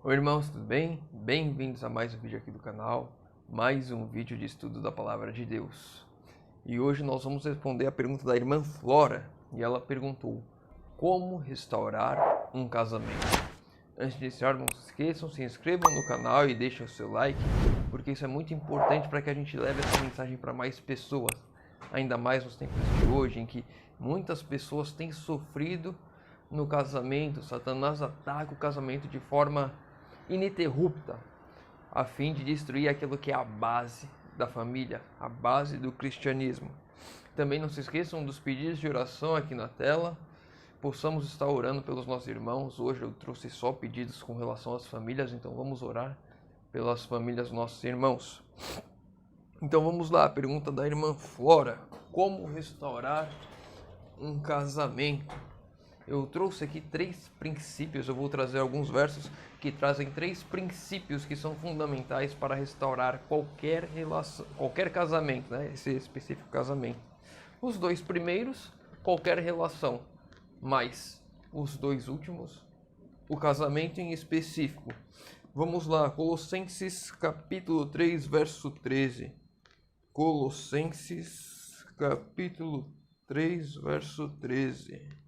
Oi irmãos, tudo bem? Bem-vindos a mais um vídeo aqui do canal, mais um vídeo de estudo da Palavra de Deus. E hoje nós vamos responder a pergunta da irmã Flora, e ela perguntou: como restaurar um casamento? Antes de iniciar, não se esqueçam, se inscrevam no canal e deixem o seu like, porque isso é muito importante para que a gente leve essa mensagem para mais pessoas, ainda mais nos tempos de hoje, em que muitas pessoas têm sofrido no casamento. Satanás ataca o casamento de forma ininterrupta, a fim de destruir aquilo que é a base da família, a base do cristianismo. Também não se esqueçam dos pedidos de oração aqui na tela, possamos estar orando pelos nossos irmãos. Hoje eu trouxe só pedidos com relação às famílias, então vamos orar pelas famílias dos nossos irmãos. Então vamos lá, a pergunta da irmã Flora: como restaurar um casamento? Eu trouxe aqui 3 princípios, eu vou trazer alguns versos que trazem 3 princípios que são fundamentais para restaurar qualquer relação, qualquer casamento, né? Esse específico casamento. Os 2 primeiros, qualquer relação, mas os 2 últimos, o casamento em específico. Vamos lá, Colossenses capítulo 3, verso 13. Colossenses capítulo 3, verso 13.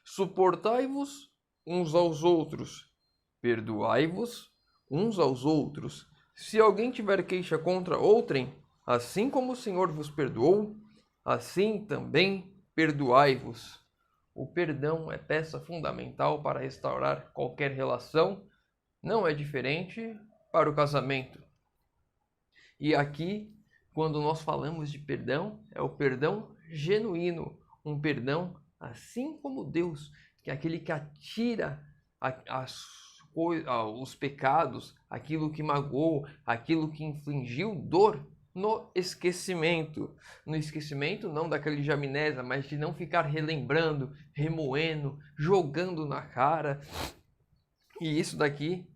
Suportai-vos uns aos outros, perdoai-vos uns aos outros. Se alguém tiver queixa contra outrem, assim como o Senhor vos perdoou, assim também perdoai-vos. O perdão é peça fundamental para restaurar qualquer relação, não é diferente para o casamento. E aqui, quando nós falamos de perdão, é o perdão genuíno, um perdão assim como Deus, que é aquele que atira os pecados, aquilo que magoou, aquilo que infligiu dor, no esquecimento. No esquecimento não daquele de amnésia, mas de não ficar relembrando, remoendo, jogando na cara. E isso daqui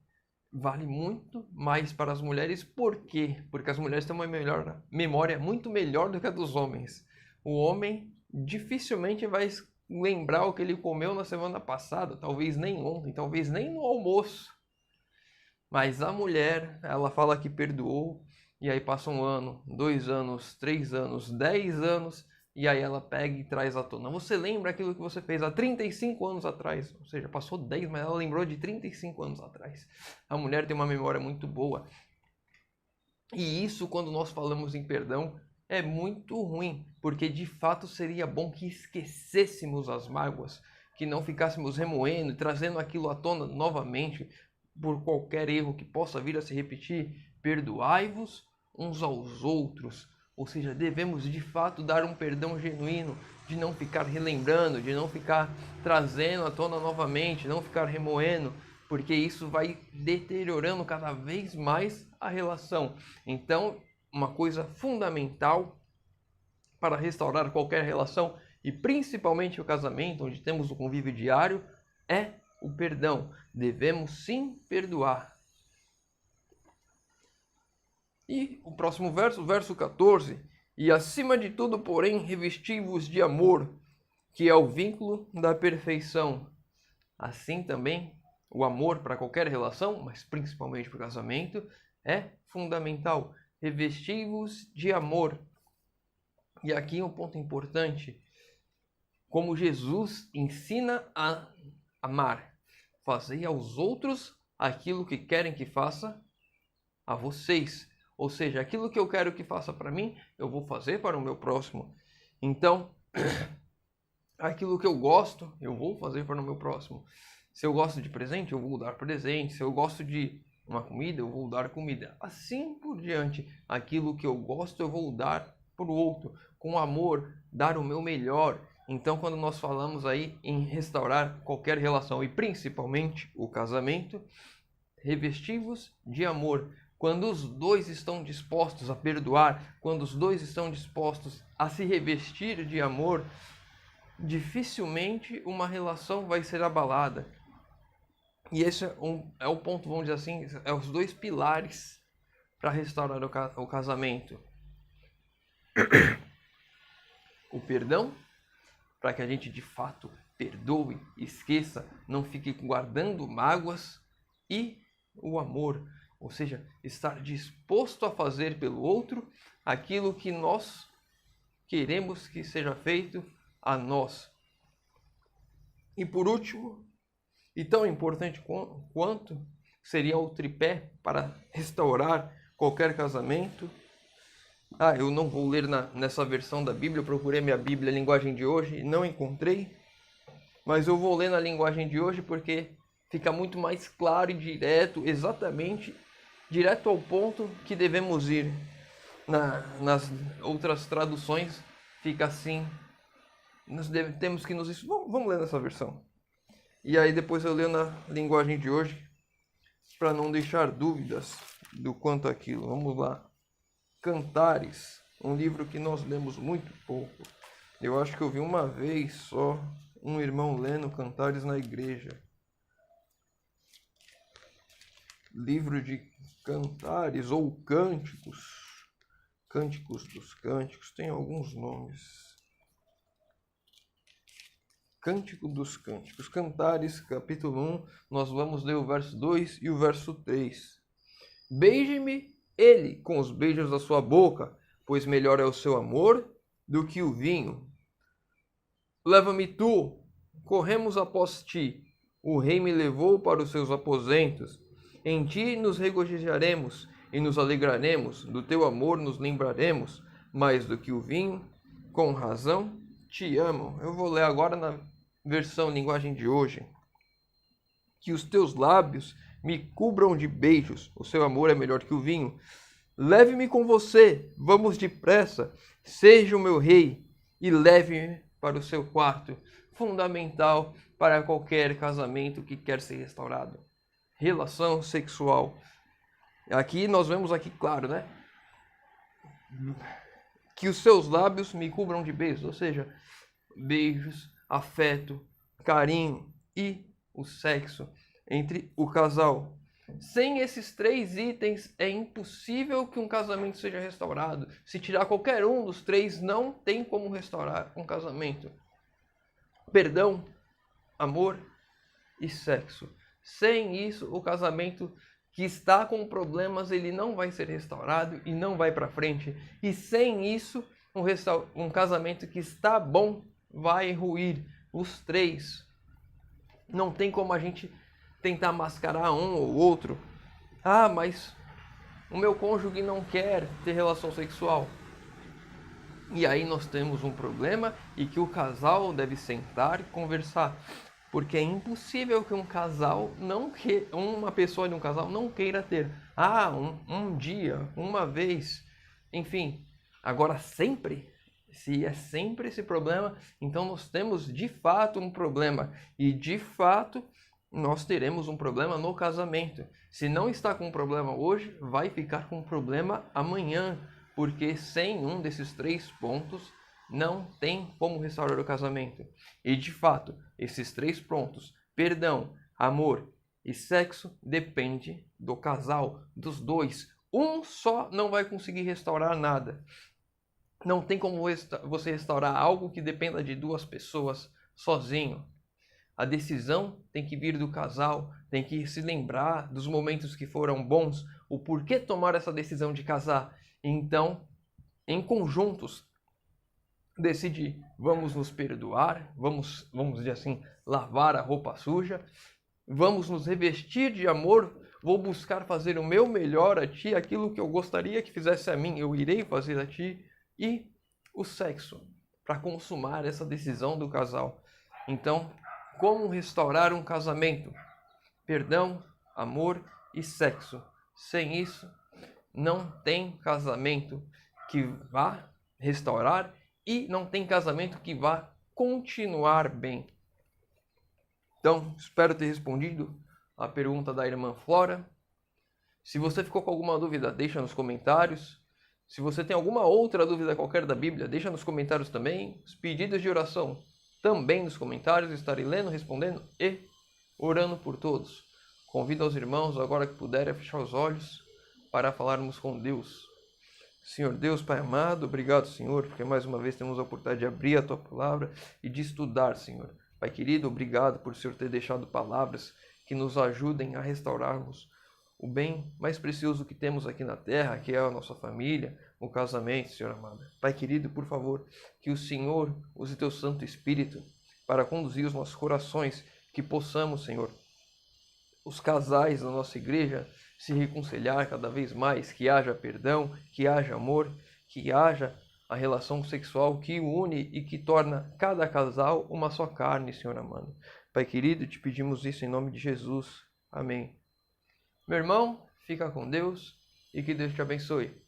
vale muito mais para as mulheres. Por quê? Porque as mulheres têm uma memória muito melhor do que a dos homens. O homem dificilmente vai lembrar o que ele comeu na semana passada, talvez nem ontem, talvez nem no almoço. Mas a mulher, ela fala que perdoou, e aí passa 1 ano, 2 anos, 3 anos, 10 anos, e aí ela pega e traz à tona: você lembra aquilo que você fez há 35 anos atrás? Ou seja, passou 10, mas ela lembrou de 35 anos atrás. A mulher tem uma memória muito boa. E isso, quando nós falamos em perdão, é muito ruim, porque de fato seria bom que esquecêssemos as mágoas, que não ficássemos remoendo e trazendo aquilo à tona novamente por qualquer erro que possa vir a se repetir. Perdoai-vos uns aos outros, ou seja, devemos de fato dar um perdão genuíno, de não ficar relembrando, de não ficar trazendo à tona novamente, não ficar remoendo, porque isso vai deteriorando cada vez mais a relação. Então, uma coisa fundamental para restaurar qualquer relação, e principalmente o casamento, onde temos o convívio diário, é o perdão. Devemos sim perdoar. E o próximo verso, verso 14: e acima de tudo, porém, revesti-vos de amor, que é o vínculo da perfeição. Assim também, o amor para qualquer relação, mas principalmente para o casamento, é fundamental. Revesti-vos de amor. E aqui um ponto importante: como Jesus ensina a amar, fazei aos outros aquilo que querem que faça a vocês. Ou seja, aquilo que eu quero que faça para mim, eu vou fazer para o meu próximo. Então, aquilo que eu gosto, eu vou fazer para o meu próximo. Se eu gosto de presente, eu vou dar presente. Se eu gosto de uma comida, eu vou dar comida. Assim por diante. Aquilo que eu gosto, eu vou dar para o outro. Com amor, dar o meu melhor. Então, quando nós falamos aí em restaurar qualquer relação, e principalmente o casamento, revesti-vos de amor. Quando os dois estão dispostos a perdoar, quando os dois estão dispostos a se revestir de amor, dificilmente uma relação vai ser abalada. E esse é o ponto, vamos dizer assim, é os 2 pilares para restaurar o casamento. O perdão, para que a gente de fato perdoe, esqueça, não fique guardando mágoas, e o amor, ou seja, estar disposto a fazer pelo outro aquilo que nós queremos que seja feito a nós. E por último, e tão importante quanto, seria o tripé para restaurar qualquer casamento. Eu não vou ler nessa versão da Bíblia, eu procurei minha Bíblia, a linguagem de hoje, e não encontrei. Mas eu vou ler na linguagem de hoje porque fica muito mais claro e direto, exatamente, direto ao ponto que devemos ir. Nas outras traduções fica assim, temos que nos... Vamos ler nessa versão. E aí depois eu leio na linguagem de hoje, para não deixar dúvidas do quanto aquilo. Vamos lá. Cantares, um livro que nós lemos muito pouco. Eu acho que eu vi uma vez só um irmão lendo Cantares na igreja. Livro de Cantares ou Cânticos. Cânticos dos Cânticos, tem alguns nomes. Cântico dos Cânticos. Cantares, capítulo 1, nós vamos ler o verso 2 e o verso 3. Beije-me ele com os beijos da sua boca, pois melhor é o seu amor do que o vinho. Leva-me tu, corremos após ti. O rei me levou para os seus aposentos. Em ti nos regozijaremos e nos alegraremos. Do teu amor nos lembraremos, mais do que o vinho. Com razão te amam. Eu vou ler agora na versão linguagem de hoje. Que os teus lábios me cubram de beijos. O seu amor é melhor que o vinho. Leve-me com você, vamos depressa. Seja o meu rei e leve-me para o seu quarto. Fundamental para qualquer casamento que quer ser restaurado. Relação sexual. Aqui nós vemos aqui claro, né? Que os seus lábios me cubram de beijos, ou seja, beijos, afeto, carinho e o sexo entre o casal. Sem esses 3 itens é impossível que um casamento seja restaurado. Se tirar qualquer um dos 3, não tem como restaurar um casamento. Perdão, amor e sexo. Sem isso, o casamento que está com problemas, ele não vai ser restaurado e não vai para frente. E sem isso, um casamento que está bom vai ruir. Os 3. Não tem como a gente tentar mascarar um ou outro. Mas o meu cônjuge não quer ter relação sexual. E aí nós temos um problema e que o casal deve sentar e conversar. Porque é impossível que um casal uma pessoa de um casal não queira ter. Um dia, uma vez, enfim. Agora sempre, se é sempre esse problema, então nós temos de fato um problema. E de fato nós teremos um problema no casamento. Se não está com um problema hoje, vai ficar com um problema amanhã. Porque sem um desses 3 pontos, não tem como restaurar o casamento. E de fato, esses 3 pontos, perdão, amor e sexo, depende do casal, dos 2. Um só não vai conseguir restaurar nada. Não tem como você restaurar algo que dependa de 2 pessoas sozinho. A decisão tem que vir do casal, tem que se lembrar dos momentos que foram bons, o porquê tomar essa decisão de casar. Então, em conjuntos, decidir, vamos nos perdoar, vamos dizer assim, lavar a roupa suja, vamos nos revestir de amor, vou buscar fazer o meu melhor a ti, aquilo que eu gostaria que fizesse a mim, eu irei fazer a ti, e o sexo, para consumar essa decisão do casal. Então, como restaurar um casamento? Perdão, amor e sexo. Sem isso, não tem casamento que vá restaurar e não tem casamento que vá continuar bem. Então, espero ter respondido a pergunta da irmã Flora. Se você ficou com alguma dúvida, deixa nos comentários. Se você tem alguma outra dúvida qualquer da Bíblia, deixa nos comentários também. Os pedidos de oração também nos comentários. Estarei lendo, respondendo e orando por todos. Convido aos irmãos, agora que puderem, a fechar os olhos para falarmos com Deus. Senhor Deus, Pai amado, obrigado, Senhor, porque mais uma vez temos a oportunidade de abrir a Tua Palavra e de estudar, Senhor. Pai querido, obrigado por o Senhor ter deixado palavras que nos ajudem a restaurarmos o bem mais precioso que temos aqui na terra, que é a nossa família, o casamento, Senhor amado. Pai querido, por favor, que o Senhor use teu Santo Espírito para conduzir os nossos corações, que possamos, Senhor, os casais da nossa igreja se reconciliar cada vez mais, que haja perdão, que haja amor, que haja a relação sexual que une e que torna cada casal uma só carne, Senhor amado. Pai querido, te pedimos isso em nome de Jesus. Amém. Meu irmão, fica com Deus e que Deus te abençoe.